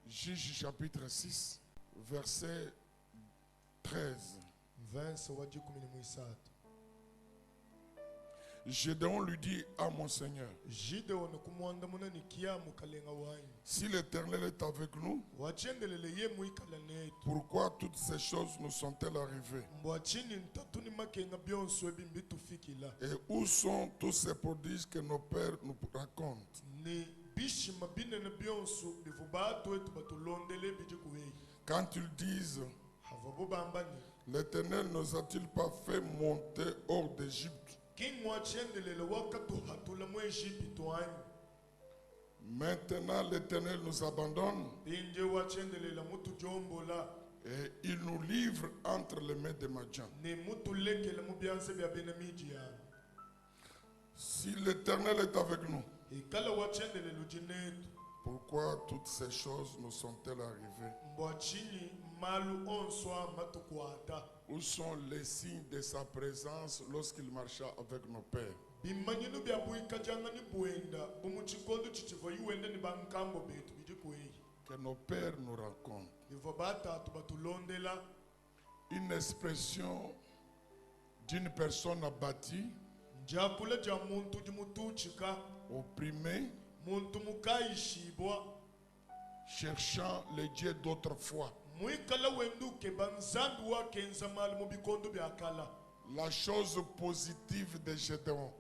Juge chapitre 6, verset 13. Gédéon lui dit à mon Seigneur, si l'Éternel est avec nous, pourquoi toutes ces choses nous sont-elles arrivées? Et où sont tous ces prodiges que nos pères nous racontent? Quand ils disent, l'Éternel ne nous a-t-il pas fait monter hors d'Égypte? Maintenant l'Éternel nous abandonne et il nous livre entre les mains des Madians. Si l'Éternel est avec nous, pourquoi toutes ces choses nous sont-elles arrivées? Où sont les signes de sa présence lorsqu'il marcha avec nos pères? Que nos pères nous racontent. Une expression d'une personne abattue, opprimée, cherchant les dieux d'autrefois. La chose positive de Gédéon,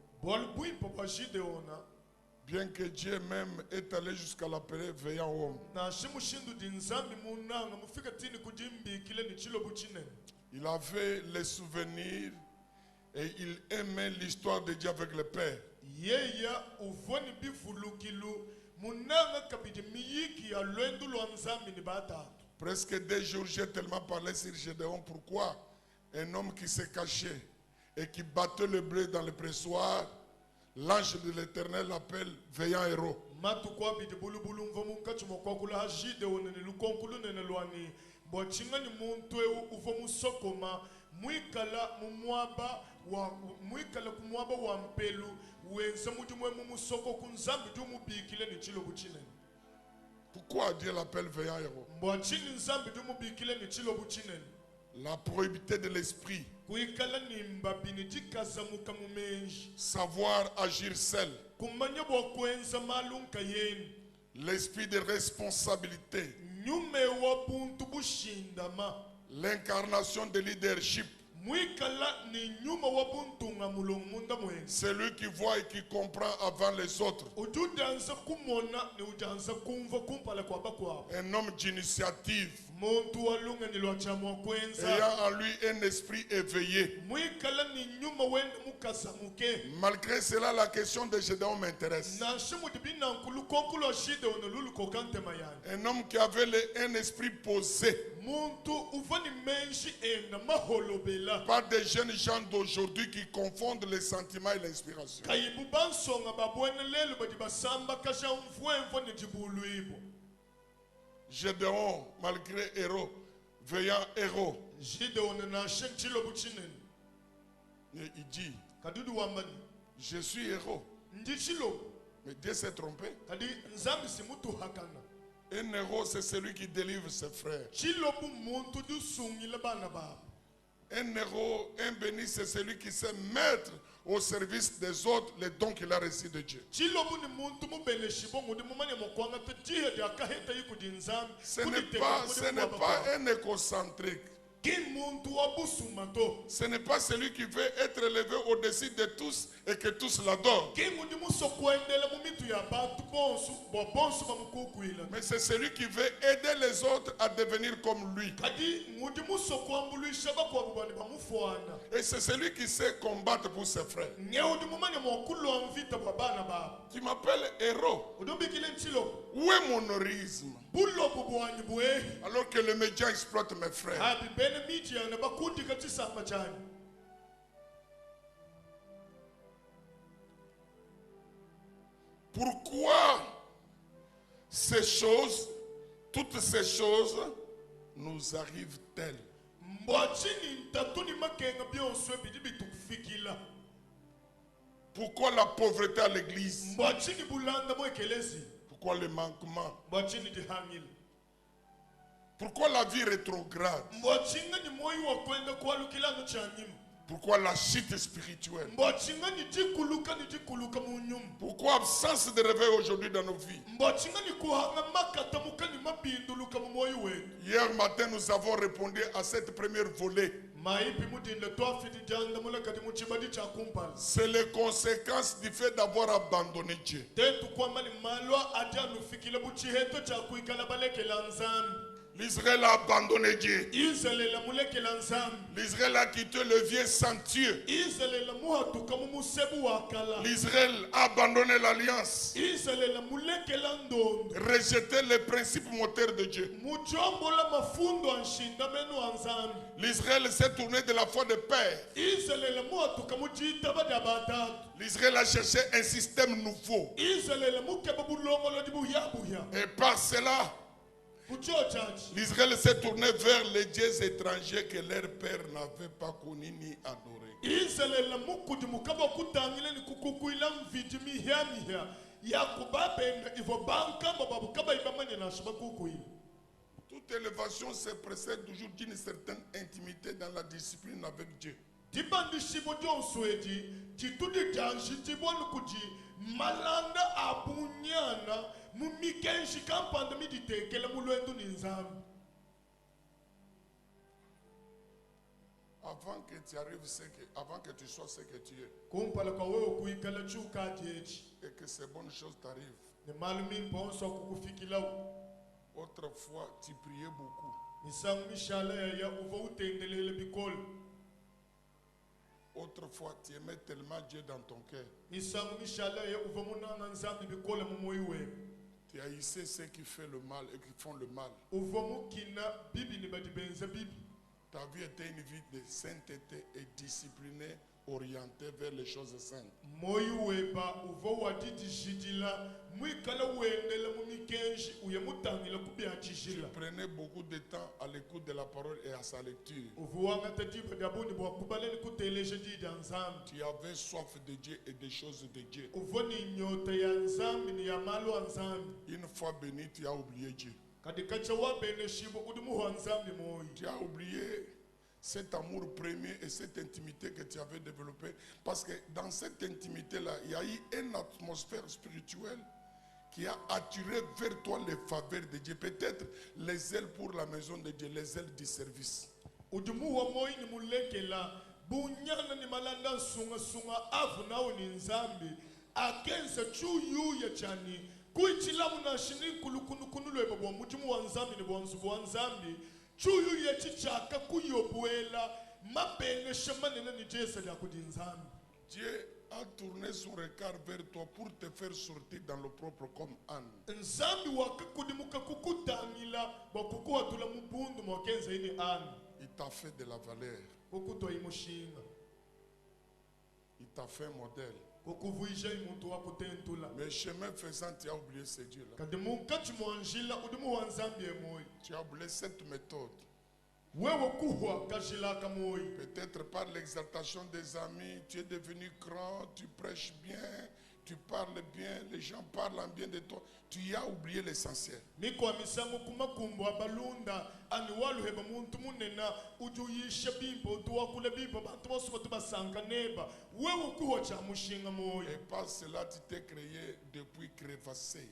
bien que Dieu même est allé jusqu'à l'appeler veillant homme, il avait les souvenirs et il aimait l'histoire de Dieu avec le Père. Presque 2 jours, j'ai tellement parlé sur Gédéon. Pourquoi un homme qui s'est caché et qui battait le blé dans le pressoir, l'ange de l'Éternel l'appelle veillant héros. Pourquoi Dieu l'appelle veillant héros? La probité de l'esprit, savoir agir seul, l'esprit de responsabilité, l'incarnation de leadership, celui qui voit et qui comprend avant les autres, un homme d'initiative, ayant en lui un esprit éveillé. Malgré cela, la question de Gédéon m'intéresse. Un homme qui avait un esprit posé. Pas des jeunes gens d'aujourd'hui qui confondent les sentiments et l'inspiration. Gédéon, malgré héros, veillant héros, il dit, je suis héros. Mais Dieu s'est trompé. Un héros, c'est celui qui délivre ses frères. Un héros, un béni, c'est celui qui sait mettre au service des autres les dons qu'il a reçus de Dieu. Ce n'est pas un égocentrique. Ce n'est pas celui qui veut être élevé au-dessus de tous et que tous l'adorent. Mais c'est celui qui veut aider les autres à devenir comme lui. Et c'est celui qui sait combattre pour ses frères. Tu m'appelles héros. Où est mon héroïsme? Alors que les médias exploitent mes frères. Pourquoi ces choses, toutes ces choses nous arrivent-elles? Pourquoi la pauvreté à l'église? Pourquoi le manquement? Pourquoi la vie rétrograde? Pourquoi la chute spirituelle? Pourquoi absence de réveil aujourd'hui dans nos vies? Hier matin, nous avons répondu à cette première volée. C'est les conséquences du fait d'avoir abandonné Dieu. L'Israël a abandonné Dieu. L'Israël a quitté le vieux sentier. L'Israël a abandonné l'alliance. Rejeté les principes moteurs de Dieu. L'Israël s'est tourné de la foi de père. L'Israël a cherché un système nouveau. Et par cela, l'Israël s'est tourné vers les dieux étrangers que leur père n'avait pas connus ni adorés. Toute élévation se précède toujours d'une certaine intimité dans la discipline avec Dieu. Avant que tu arrives, avant que tu sois ce que tu es, et que ces bonnes choses t'arrivent. Autrefois, tu priais beaucoup. Autrefois, tu aimais tellement Dieu dans ton cœur. Tu haïssais ceux qui font le mal et qui font le mal. Ta vie était une vie de sainteté et disciplinée, orientée vers les choses saintes. Tu prenais beaucoup de temps à l'écoute de la parole et à sa lecture. Tu avais soif de Dieu et des choses de Dieu. Une fois béni, tu as oublié Dieu. Tu as oublié cet amour premier et cette intimité que tu avais développée. Parce que dans cette intimité-là, il y a eu une atmosphère spirituelle qui a attiré vers toi les faveurs de Dieu. Peut-être les ailes pour la maison de Dieu, les ailes du service. Dieu a tourné son regard vers toi pour te faire sortir dans le propre comme âne. Il t'a fait de la valeur. Il t'a fait un modèle. Mais chemin faisant, tu as oublié ce Dieu-là. Tu as oublié cette méthode. Peut-être par l'exaltation des amis, tu es devenu grand, tu prêches bien, tu parles bien, les gens parlent bien de toi. Tu as oublié l'essentiel. Et par cela, tu t'es créé depuis crévassé.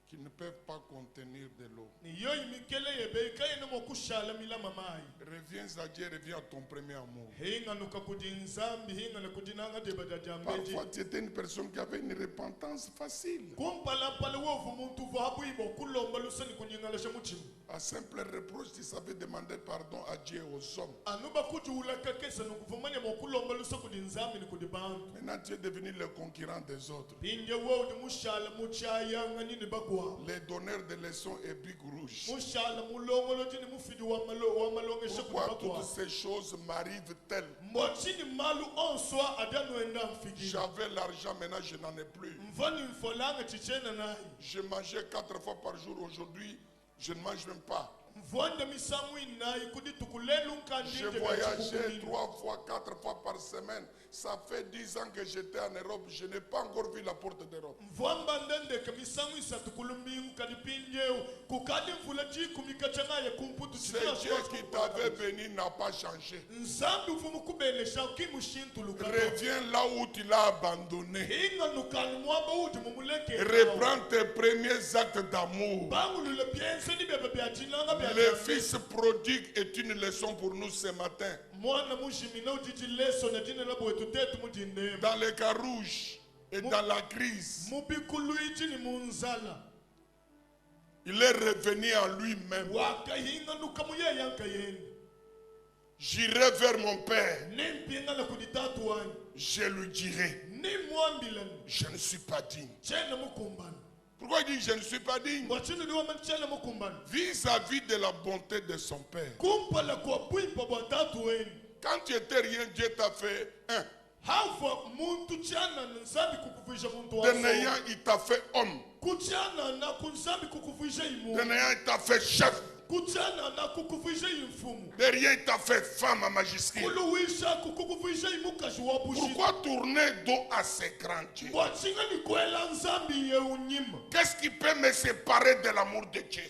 Qui ne peuvent pas contenir de l'eau. Reviens à Dieu, reviens à ton premier amour. Parfois, tu étais une personne qui avait une repentance facile. À simple reproche, tu savais demander pardon à Dieu et aux hommes. Maintenant, tu es devenu le concurrent des autres. Les donneurs de leçons et big rouge. pourquoi toutes ces choses m'arrivent-elles? J'avais l'argent, maintenant je n'en ai plus. Je mangeais 4 fois par jour, aujourd'hui je ne mange même pas. Je voyageais 3 fois, 4 fois par semaine. Ça fait 10 ans que j'étais en Europe. Je n'ai pas encore vu la porte d'Europe. C'est Dieu qui t'avait béni n'a pas changé. Reviens là où tu l'as abandonné. Reprends tes premiers actes d'amour. Le fils prodigue est une leçon pour nous ce matin. Dans les carouges et dans la crise, il est revenu en lui-même. J'irai vers mon père. Je lui dirai, je ne suis pas digne. Pourquoi il dit je ne suis pas digne? Vis-à-vis de la bonté de son père. Quand tu étais rien, Dieu t'a fait un. De néant, il t'a fait homme. De néant, il t'a fait chef. De rien, il t'a fait femme à majuscule. Pourquoi tourner dos à ces grands dieux? Qu'est-ce qui peut me séparer de l'amour de Dieu?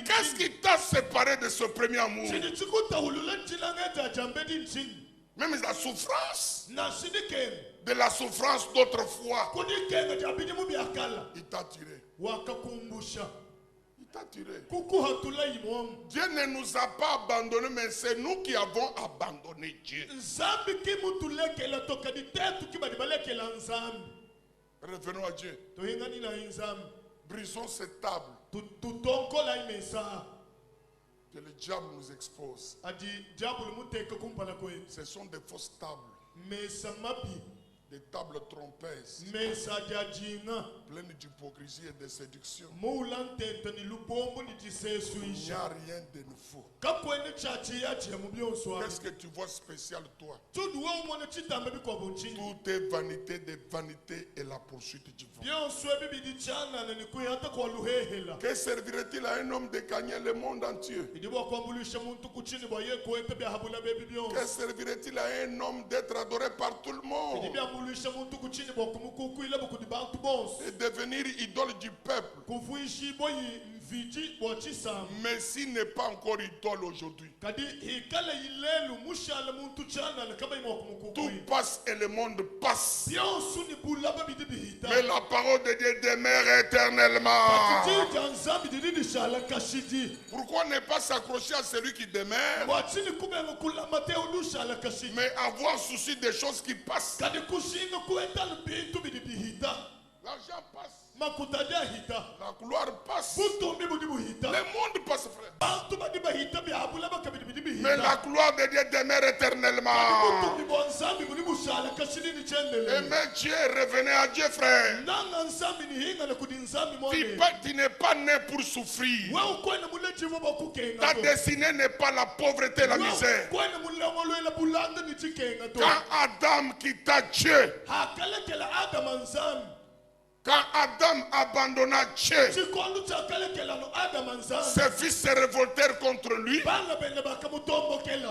Qu'est-ce qui t'a séparé de ce premier amour? Même la souffrance. De la souffrance d'autrefois. Il t'a tiré. Il t'a tiré. Dieu ne nous a pas abandonnés, mais c'est nous qui avons abandonné Dieu. Revenons à Dieu. Brisons cette table que le diable nous expose. Ce sont des fausses tables. Des tables trompeuses, pleines d'hypocrisie et de séduction. Il n'y a rien de nouveau. Qu'est-ce que tu vois spécial, toi? Tout est vanité de vanité et la poursuite du vent. Que servirait-il à un homme de gagner le monde entier? Que servirait-il à un homme d'être adoré par tout le monde et devenir idole du peuple? Mais s'il n'est pas encore idole aujourd'hui, tout passe et le monde passe. Mais la parole de Dieu demeure éternellement. Pourquoi ne pas s'accrocher à celui qui demeure, mais avoir souci des choses qui passent? L'argent passe. La gloire passe. Le monde passe, frère. Mais la gloire de Dieu demeure éternellement. Aimez Dieu, revenez à Dieu, frère. Tu n'es pas né pour souffrir. Ta destinée n'est pas la pauvreté et la misère. Quand Adam quitta Dieu, quand Adam abandonna Dieu, ses fils se révoltèrent contre lui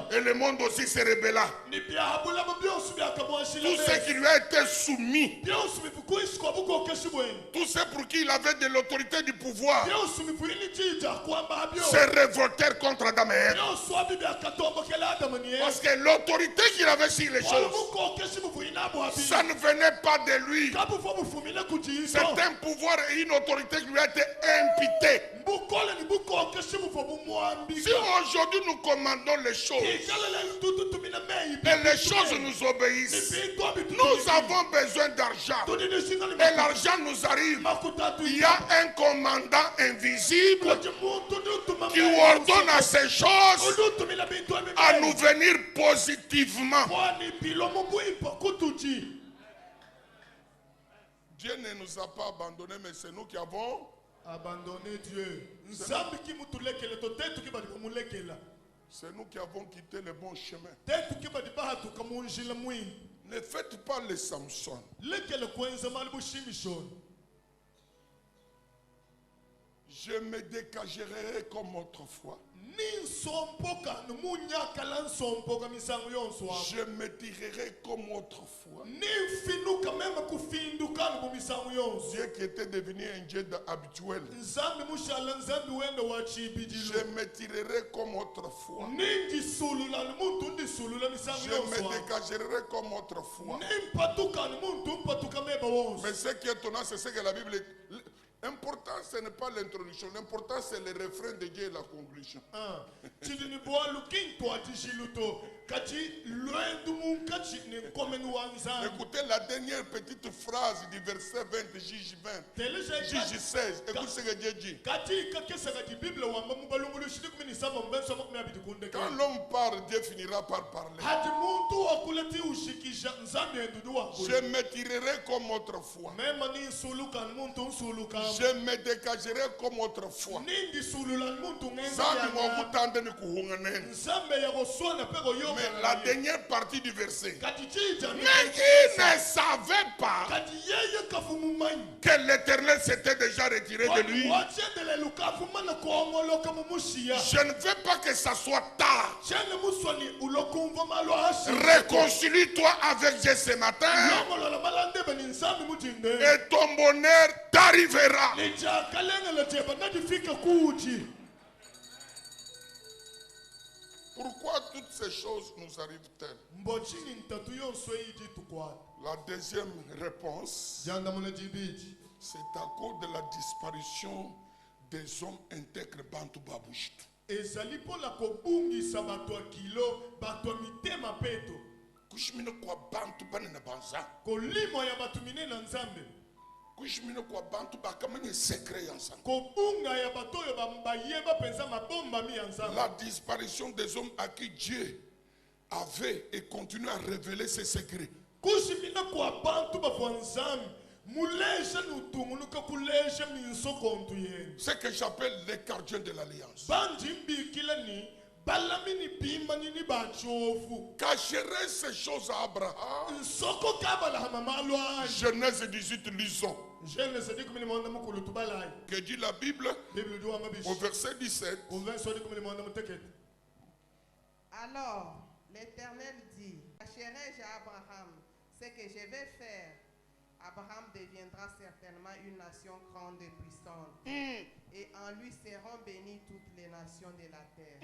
et le monde aussi se rébella. Tout ce qui lui a été soumis, tout ce pour qui il avait de l'autorité du pouvoir, se révoltèrent contre Adam et Ève. Parce que l'autorité qu'il avait sur les choses, ça ne venait pas de lui. C'est un pouvoir et une autorité qui lui a été imputée. Si aujourd'hui nous commandons les choses et les choses nous obéissent, nous avons besoin d'argent et l'argent nous arrive. Il y a un commandant invisible qui ordonne à ces choses à nous venir positivement. Dieu ne nous a pas abandonnés, mais c'est nous qui avons Abandonner Dieu. C'est nous qui avons quitté le bon chemin. Ne faites pas les Samson. Je me dégagerai comme autrefois. Je me tirerai comme autrefois. Dieu qui était devenu un Dieu habituel. Je me tirerai comme autrefois. Je me dégagerai comme autrefois. Mais ce qui est étonnant, c'est ce que la Bible... L'important, ce n'est pas l'introduction. L'important, c'est le refrain de Dieu et la conclusion. Écoutez la dernière petite phrase du verset 20, Juge 20, Juge 16. Écoutez ce que Dieu dit. Quand l'homme parle, Dieu finira par parler. Je me tirerai comme autrefois. Je me dégagerai comme autrefois. Mais la dernière partie du verset. Mais il ne savait pas que l'Éternel s'était déjà retiré de lui. Je ne veux pas que ça soit tard. Réconcilie-toi avec Dieu ce matin. Et ton bonheur t'arrivera. Pourquoi toutes ces choses nous arrivent-elles? La deuxième réponse, c'est à cause de la disparition des hommes intègres Bantu Babouchit. Kushimine kwa Bantu banene banza. Kushimine kwa Bantu bakamanye secret ensemble. La disparition des hommes à qui Dieu avait et continue à révéler ses secrets. Ce que j'appelle les gardiens de l'alliance. Cacherait ces choses à Abraham. Genèse 18, lisons. Que dit la Bible au verset 17. Alors l'Éternel dit, cacherai-je à Abraham ce que je vais faire? Abraham deviendra certainement une nation grande et puissante. Et en lui seront bénies toutes les nations de la terre.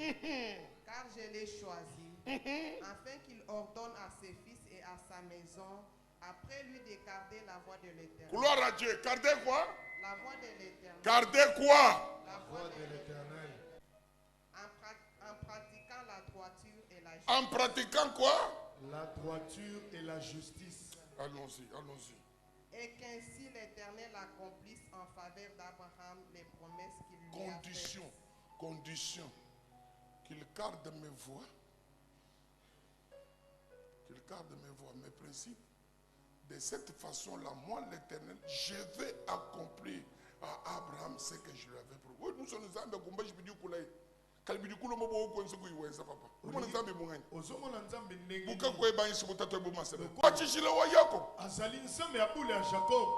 Car je l'ai choisi, afin qu'il ordonne à ses fils et à sa maison, après lui, de garder la voie de l'Éternel. Gloire à Dieu. Gardez quoi? La voie de l'Éternel. Gardez quoi? La voie de l'Éternel. En pratiquant la droiture et la justice. En pratiquant quoi? La droiture et la justice. Allons-y, allons-y. Et qu'ainsi l'Éternel accomplisse en faveur d'Abraham les promesses qu'il lui a faites. Condition. Qu'il garde mes voies. Qu'il garde mes voies, mes principes. De cette façon-là, moi l'Éternel, je vais accomplir à Abraham ce que je lui avais promis. Oui, nous sommes en train de dire kalibidikulo mobo konse kuiweza papa umona nzambe mungani ozomona nzambe ndenge buka kwebanyisa butato ebumasebe kwachishile wa Yakob azali nzambe ya bule ya Jacob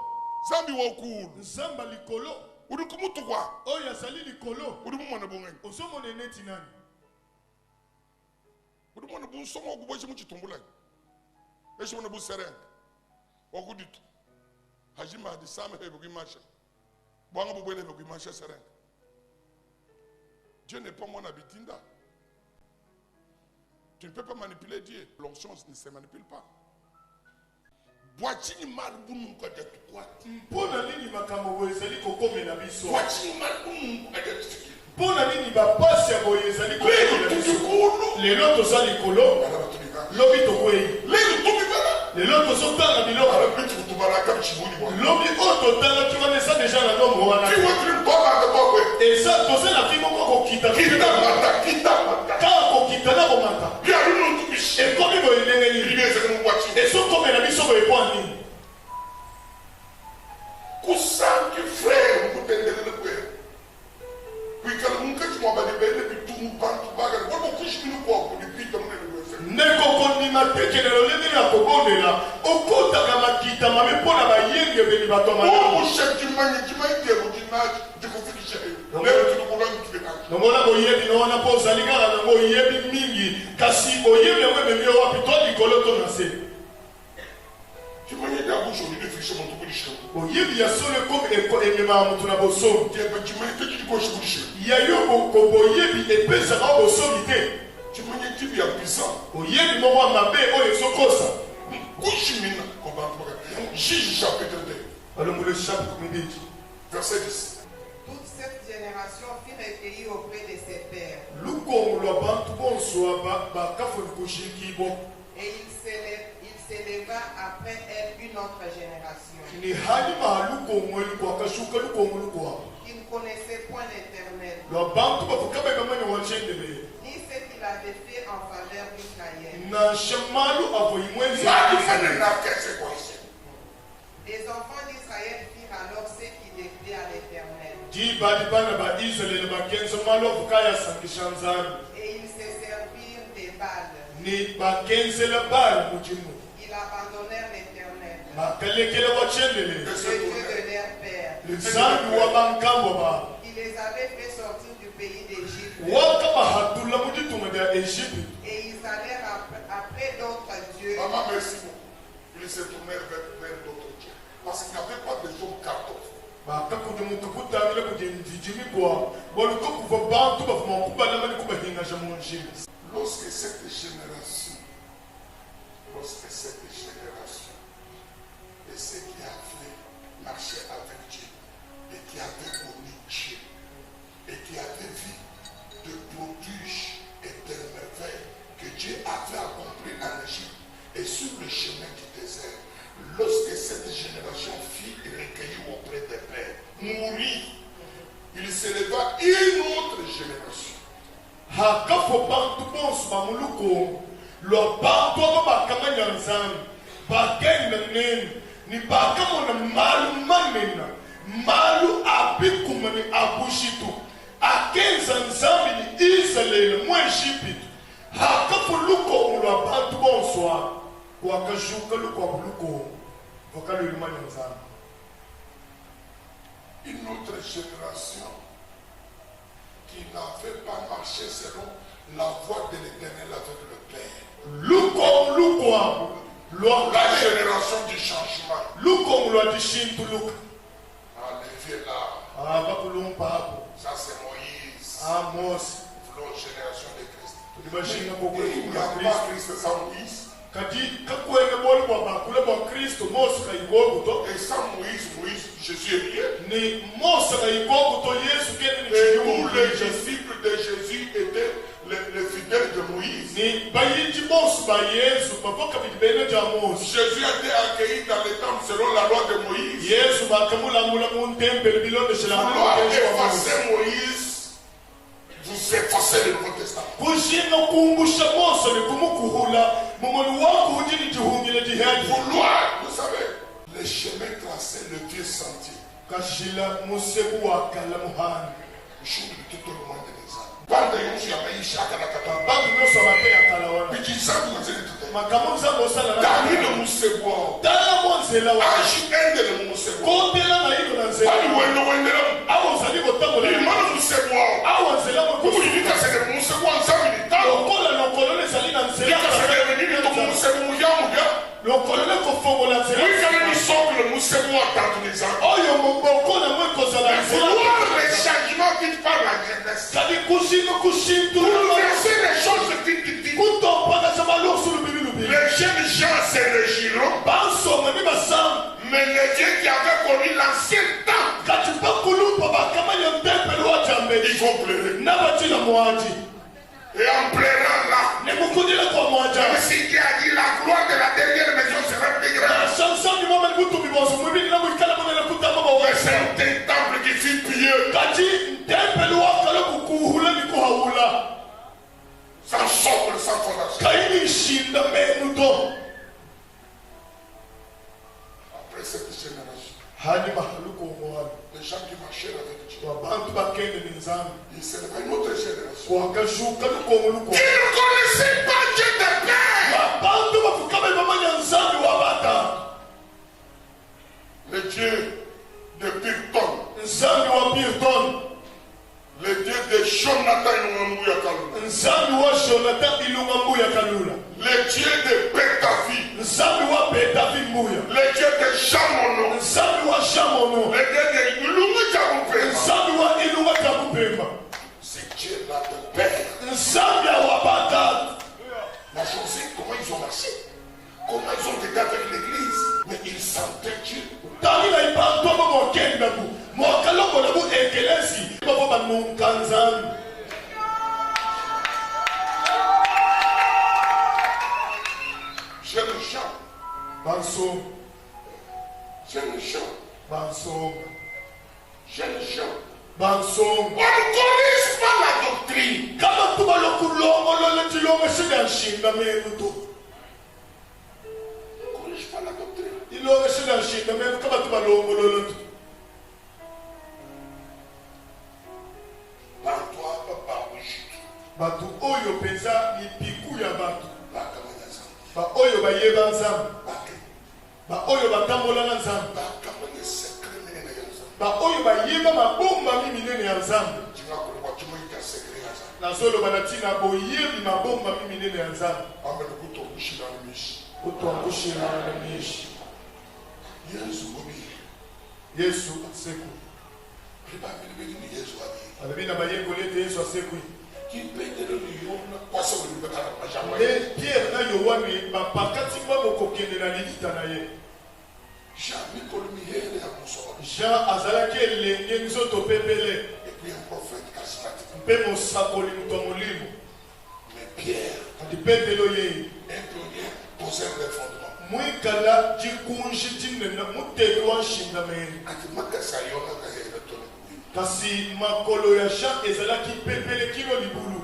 nzambe wa ukulu nzamba likolo uri kumutu kwa oyo azali likolo uri mumona bungani ozomona neti nani uri mona bunsomo okuboshi muchitumbula eshi mona buserenga okuditu hajima hadisame hebe kuimasha bwanga bubwele hebe kuimasha serenga. Dieu n'est pas mon habitinda. Tu ne peux pas manipuler Dieu. L'onction ne se manipule pas. Boachini malbunu kwa detu kwa. Pona nini makambo ezali kokomela biso. Boachini malbunu kwa detu. Pona nini bapasi ya boye ezali kokomela biso. Lelo tozali likolo. Lobi tokoyi. Lelo tokibala. Lelo tozotanga biloko. Alors plus tu tubala comme chibuni bwa. Lobi ototanga tu wana ça déjà na nombo wana. Tu vois tu pas de quoi. Et ça tozela fimo ko kita. Kita mata. Ka ko kita na ko mata. Bien nous tout biche. Et comme boye ndenge ni. Il est ce que nous voici. Et so komela biso boye kwa nini. Kusangi frère mutendele kwe. Juge chapitre 2. Verset 10. Toute cette génération fut recueillie auprès de ses pères. Et il s'éleva après elle une autre génération qui ne connaissait point l'Éternel, ni ce qu'il avait fait en faveur d'Israël. Les enfants d'Israël firent alors ce qui déplaît à l'Éternel. Et ils se servirent des Baals. Ils abandonnèrent l'Éternel, le Dieu de leur père, qui les avait fait sortir du pays d'Égypte. Et ils allèrent après d'autres dieux. Maman, merci beaucoup. Ils se tournèrent vers d'autres dieux. Parce qu'il n'y avait pas de hommes cartofes. Lorsque cette génération, et ceux qui avaient marché avec Dieu, et qui avaient connu Dieu, et qui avaient vu de prodiges et de merveilles que Dieu avait accompli en Égypte et sur le chemin du désert, lorsque cette génération fut recueillie auprès des pères, mourit, il s'éleva une autre génération. Une autre génération qui n'avait pas marché selon la voie de l'Éternel avec le Père. La génération du changement. Enlevez là. Ça c'est Moïse. L'autre génération de Christ. Il n'y a pas Christ sans Moïse. Et sans Moïse, Jésus est rien. Et tous les disciples de Jésus étaient les fidèles de Moïse. Jésus a été accueilli dans le temple selon la loi de Moïse. Vouloir effacer Moïse, vous effacez le Nouveau Testament. Vouloir, vous savez, les chemins tracés, le vieux sentier. Banda yonso ya maisha akalakata. Banda yonso abape akalawana. Bikisangu mazeli tuta. Makamuza mosala na. Damino musebwa. Dala mwanzela wa. Ashi endele musebwa. Kondela na hilo na nzela. Ali wendela. Awo zali botangola. Ni mana musebwa. Awo nzela mo. Kuliko sele musebwa nzambi ni talo. Lokola lokolole zali na nzela. Nika sele nini to musebwa muyamu ya. Lokolole ko fongola nzela. Wika ni socle musebwa tatu ni nzambi. Oyo mbokona mwe kozala nzela. Vouloir les changements qui parlent la jeunesse. Kadi kushi pour verser les choses fictives. Les jeunes gens s'élegiront. Mais les dieux qui avaient connu l'ancien temps, ils vont pleurer. Et en pleurant là, même si Dieu a dit la gloire de la dernière maison sera plus grande. C'est un temple qui fut pieux. Sans socle, sans fondation. Après cette génération, les gens qui marchaient avec Dieu, il s'est levé une autre génération qui ne connaissait pas Dieu de Père. Nzambi wa Jonathan Ilunga Mbuya Kalula. Le Dieu de Pétavi. Nzambi wa Pétavi Mbuya. Le Dieu de Chamono. Nzambi wa Chamono. Le Dieu de Ilunga Tchaboupema. Nzambi wa Ilunga Tchaboupema. C'est Dieu là de Père. Nzambi wa Batad. La chose est comment ils ont marché. Comment ils ont été avec l'église. Mais ils sentaient Dieu. Tamila ipanto mo kenda bu. Mo kalongo na bu ekelesi. Babo ba munkanzan. J'ai le chant. Banso. J'ai le chant. Banso. J'ai le chant. Banso. On ne corrige pas la doctrine. Kama tuba lokulongo lole tilongo shida shinda meruto. On ne corrige pas la doctrine. Ilongo shida shinda meruto kama tuba longo lole. Par toi, par Brigitte. Batu oyo penza ni piku ya batu. Par Kamanyasa. Ba oyo ba yeba nzambe. Par Ba oyo ba tambola na nzambe. Kamanyasa. Ba oyo ba yeba mabomba mi minene ya nzambe. Nazoloba na tina boyebi mabomba mi minene ya nzambe. Utuangushira na mishi. Yesu aseku. Alibina bayengo lete Yesu aseku. Pierre na Yohane bapakati mwa kokende na lilita na ye. Jean azalaki elenge nzoto pepele. Mpe mosakoli muto molimo. Adi petelo ye. Mwikala jikunji jinena muteki wa shindameni. Kasi makolo ya Jean ezalaki pepele kilo libulu.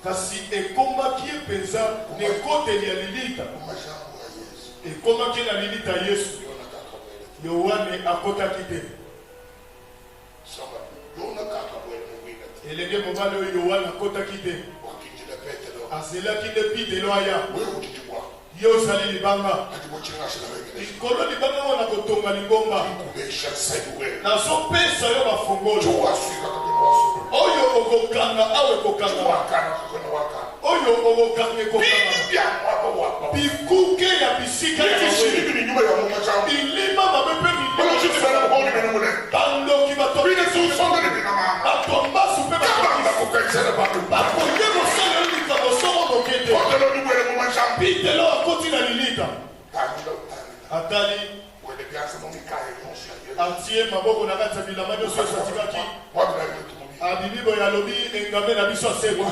Kasi ekombaki epenza nekoteli ya lilita. Ekomaki na lilita Yesu. Yohane akotaki te. Elenge mobali oyo Yohane akotaki te. Azelaki nde pitelo aya. Ye ozali libanga. Likolo libanga wana kotonga lingomba. Nazopesa yo bafongolo. Oyo okokanga awe kokanga. Oyo okokanga kokanga. Bikuke ya bisika ya bilima mabepe milima. Bandoki batoki batomba supe bakoye mosala lilita mosoro mokete. Pitelo akoti na lilita. Atali atie maboko na kati ya bilamba nyonso esatikaki. Abibibo ya lobi engame na biso aseko.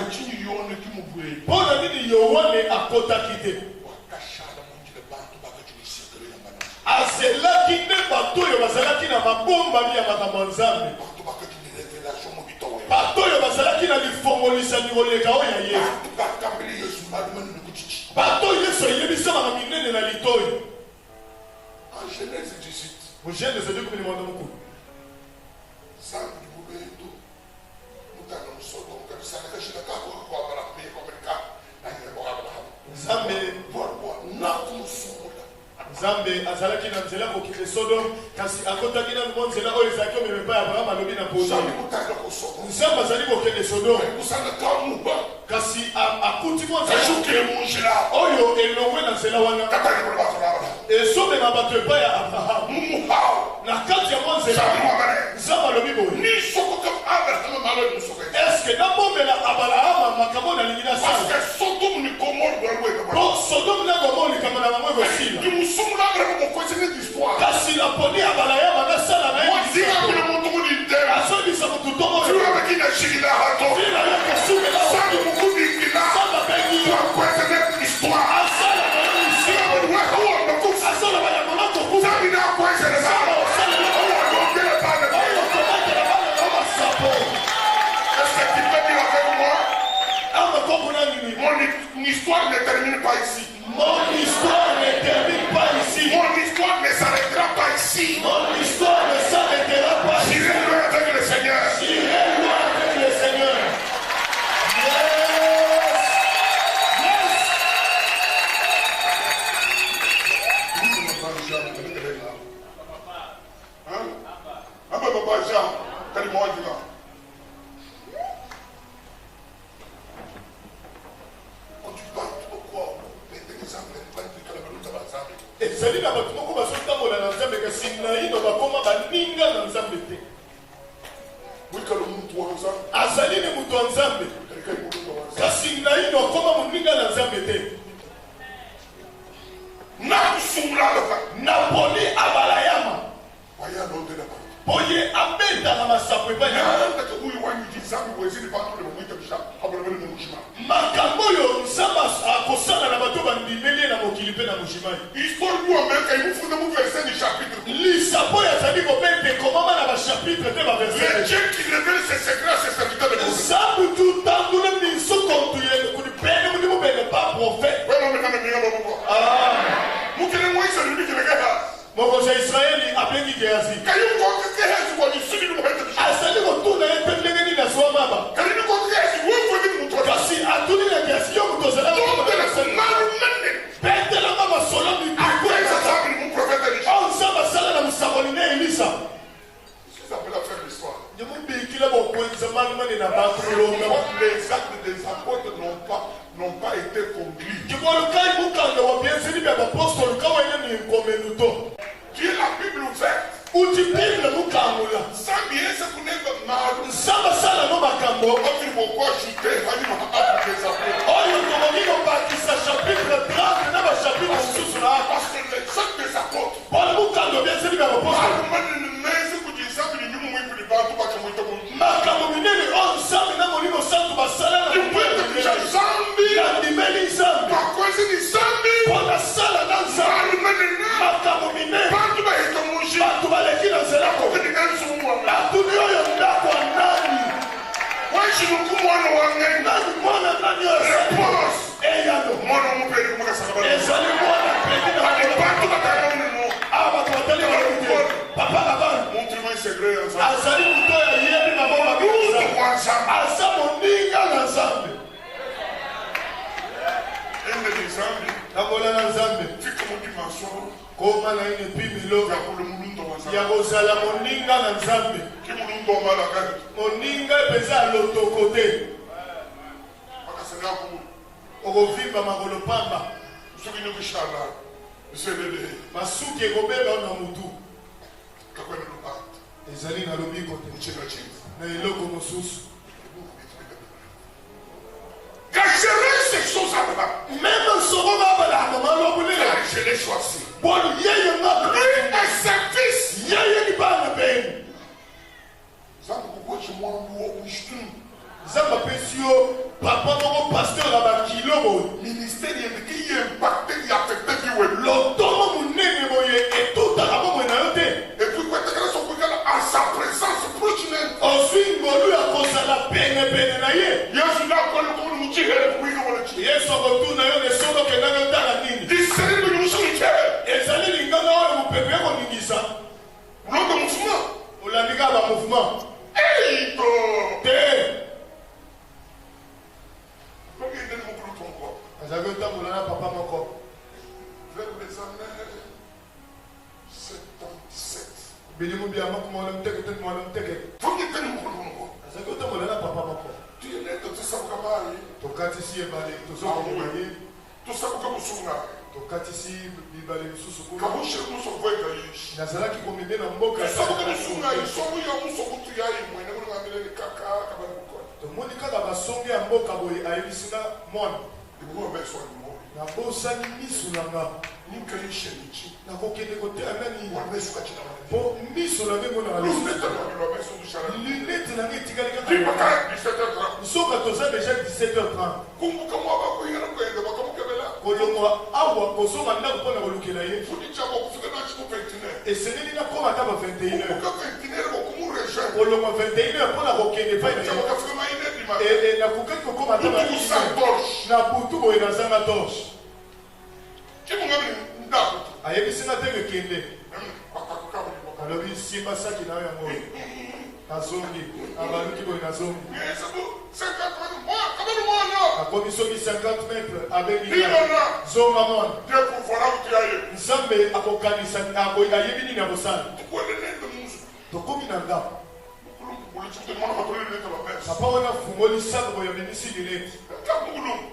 Mpona nini Yohane akotaki te? Azelaki nde bato oyo bazalaki na mabombami ya makambo nzambe. Bato oyo bazalaki na lifongolisa koleka oyo ya Yesu. Bato Yesu ayebisamaka minene na litoyi. Genèse 18 kumini mwanda mukulu. Nzambe azalaki na nzela kokende Sodome kasi akotaki na nzela oyo ezalaki omema ya Abraham alobi na poni. Nzambe azali kokende Sodome kasi akuti mwa nzela oyo elongwe na nzela wana ezomema bato epai ya Abraham. Na kati ya mwa nzela Nzambe alobi boye eske nabomela Abraham makambo nalingi nasala po Sodome na Gomora likambo na bango ekosila. Kasi la poni ya balayama nasala na ye azobisa motu tongo vila yoke sumela samba bengi asala na yo isi asala bayango na tokufa samba osala na oyo komatela bana na masapo. ezali na bato moko bazotambola na nzambe kasi naino bakoma baninga na nzambe te azali ni moto wa nzambe kasi naino akoma moninga na nzambe te napoli abalayama boye abetaka masapo epai makambo oyo nzambe akosala na bato bandimeli na mokili mpe na moshimai lisapo oyo azali kobete ekomama na bashapitre te baversezabu tutandula miso kontu pene mudi mobele pa profete mokonzi ya israeli abengi gehazi azali kotuna ye mpe ndenge nini azwa maba kasi atuni na gehazi yo moto ozalaka petelanga masolo nzambe asala na mosakoli ne elisa ndimobikila bokwenza malumani na bato les actes des apôtres n'ont pas été conclus. Dieu la Bible ouverte. Sans bien se connaître mal. Quand il faut ajouter des apôtres. Parce que les actes des apôtres.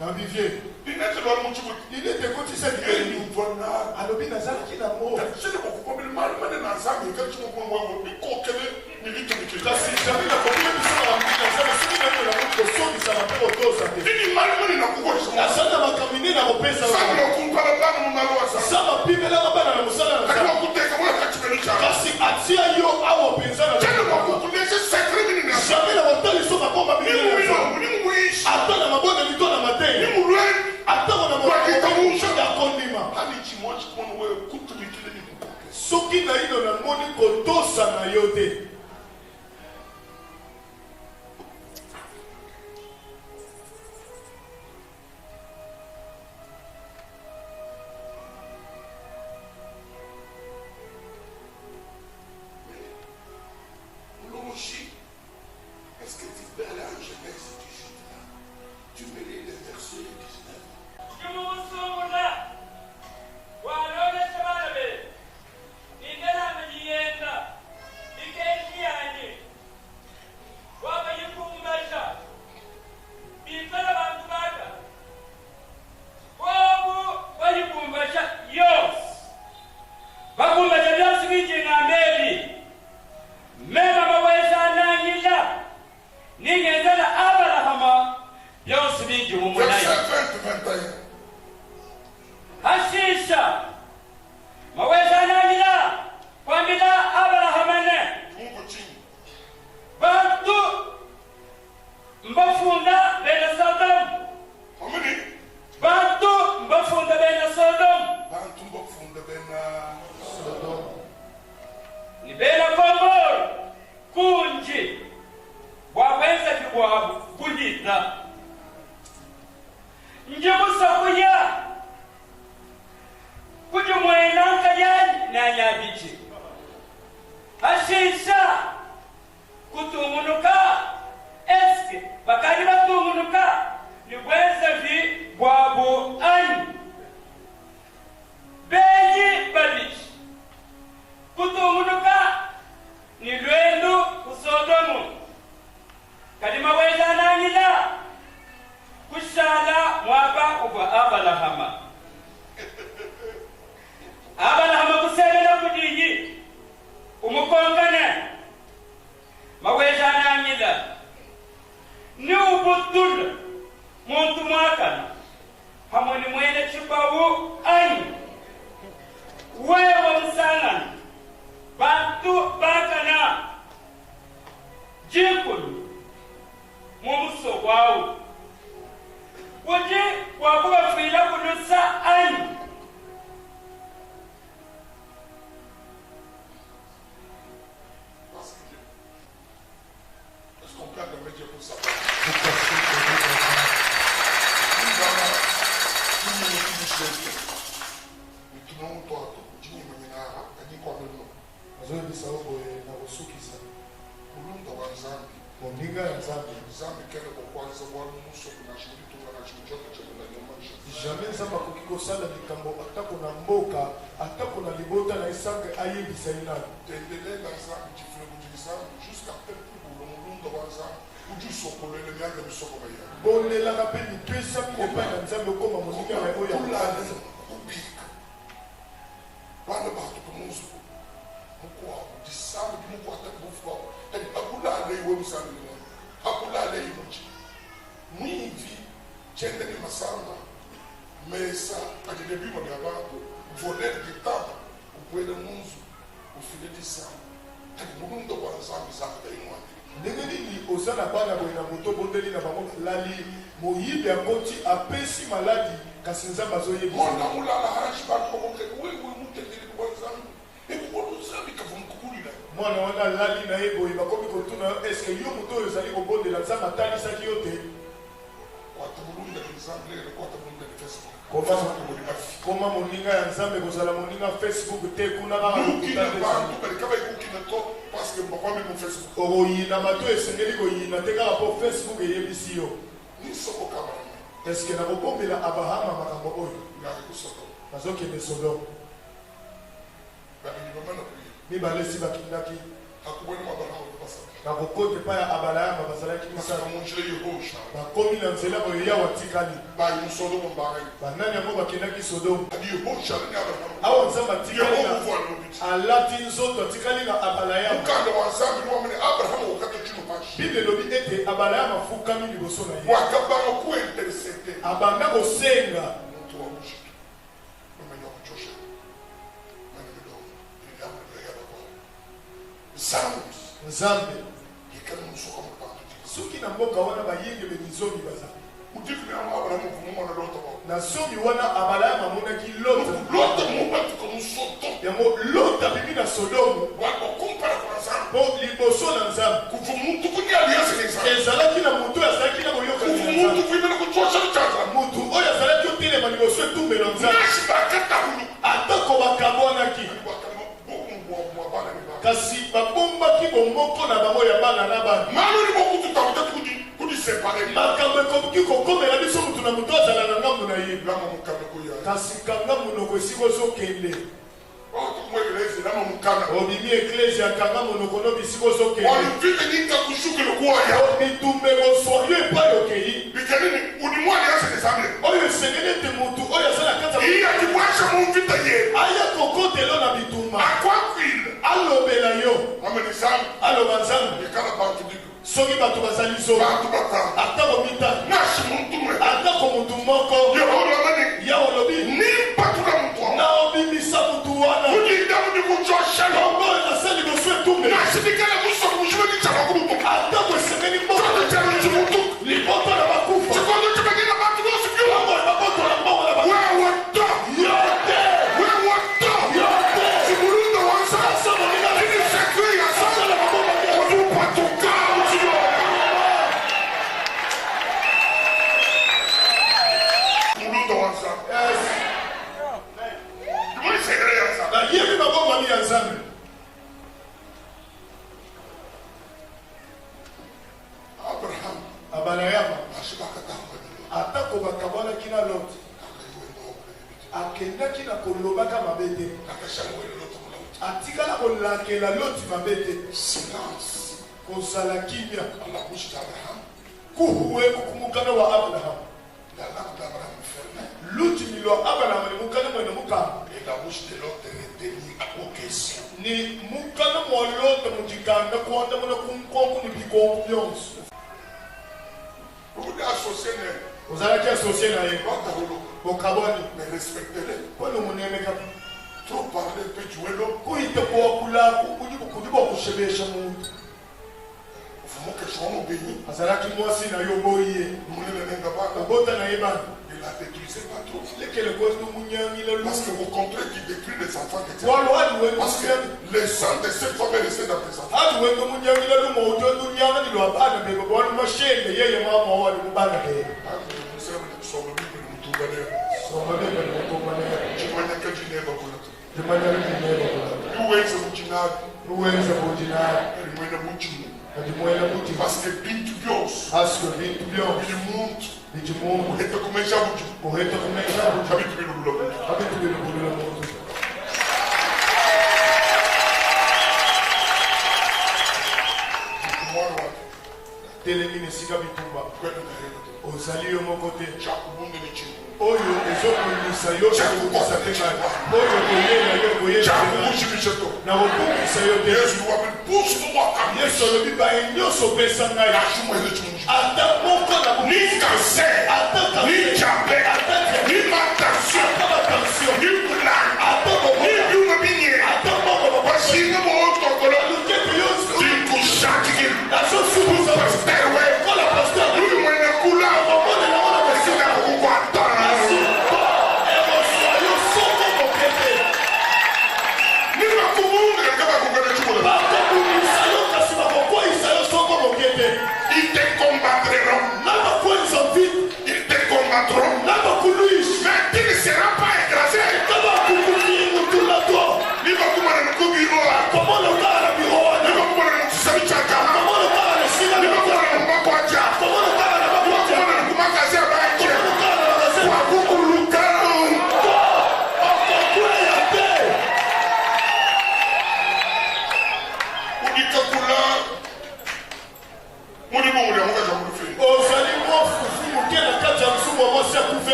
Dans Vivier. Il était quand il s'est dit. Alobi Nazar qui n'a mot. Je ne comprends pas, mais le mal, quand tu comprends, moi, il jamais la commune de Salamina, ça me suit même la route de son, ça m'a fait auto, ça fait. Il mal, il n'a pas de la salle m'a caminé, la repère, ça va. Ça ne comprend pas, mon malois, ça. Ça m'a pimé la rabana, la moussala. Ça m'a coûté, comment la tu veux le faire? Kasi atia yo, awa, pensana. Jamais la montagne, ils sont ma bombe à billet. Attends, la bonne de l'ito, la matin. Attends, on a mon chef d'akondima. Soki na ino na moni kotosa na yote. Est-ce que tu peux aller en Genèse 18 là? Tu me lis le verset 19. Comment mon linga ya nzambe kozala mon linga Facebook te kuna ba parce que pourquoi même Facebook oyina mato esengeli koyina te kaka po Facebook eyebisi yo est-ce que nakobombela Abraham makambo oyo nazokende Sodome mibale si bakindaki Nzambe soki na mboka wana bayenge benizomi baza na somi wana Abraham amonaki Lot yango Lot abimi na Sodomu po liboso na Nzambe ezalaki na mutu azalaki na boyoka mutu oyo azalaki otelema liboso etumbelo Nzambe atako bakabwanaki kasi babombaki bomoko na bango ya bana na bana makambo ekoki kokomela biso mutu na mutu azala na ngambo na ye kasi kanga monoko esika ozokende obimi eklezia kanga monoko no bisika ozokende bitumbelo soyo epai okei oyo esengeli ete mutu oyo aza na kati aya kokotelo na bitumba alobela yo aloba Nzambe soki bato bazali zoba atako mitano atako mutu moko ya olobi na obimisa mutu wana ongo nasali liboso etumbe atako esengeli moko lipoto na bakufa ongo baboto na mbongo na bakufa Abraham atako bakabwanaki na Lot akendaki na kolobaka mabe te atikala kolakela Lot mabe te kozala kimia kuhuwe kukumukana wa Abraham lutimilo Abraham ni mukana mwene mukama ni mukana mwalote mujikanga kuanda mwana kumkongu ni bikongu byonso vous allez associer à eux. Au Kaboni. Mais respectez-les. Pour nous mener avec trop parler, peut jouer l'eau. Quand il te voit pour la coupe, il faut que je me chame. Faut que je sois béni. Azala qui moi si na yoboye. Nous ne l'avons pas. La botte na iban. Il a détruit pas trop. Lesquels cause nous munyang il a parce que vous comprenez qu'il détruit les enfants de Dieu. Parce que le sang de cette femme est resté dans tes enfants. Ah tu veux nous munyang il a lu mo jo nous nyanga ni lo abana be bo no machine ye mama wa ni mbana be. Parce que bintu bios. Il monte. Et te começa a telemine sika bitumba ozali yo moko te oyo ezokolisa yo kokolisa te ngai oyo koyela yo koyela na kobungisa yo te yesu alobi baye nyonso opesa ngai ata moko na ni cancer, ni diabète, ni tension, ni boulard, ni biumabinier, voici le mot tokolo, tu touches à qui, pour pasteur, ouais, nous nous menons coula, c'est la rouata. Ni ma commune, il te combattront.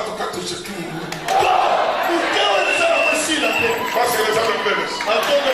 Quand tu touches tout. Parce que les gens me connaissent.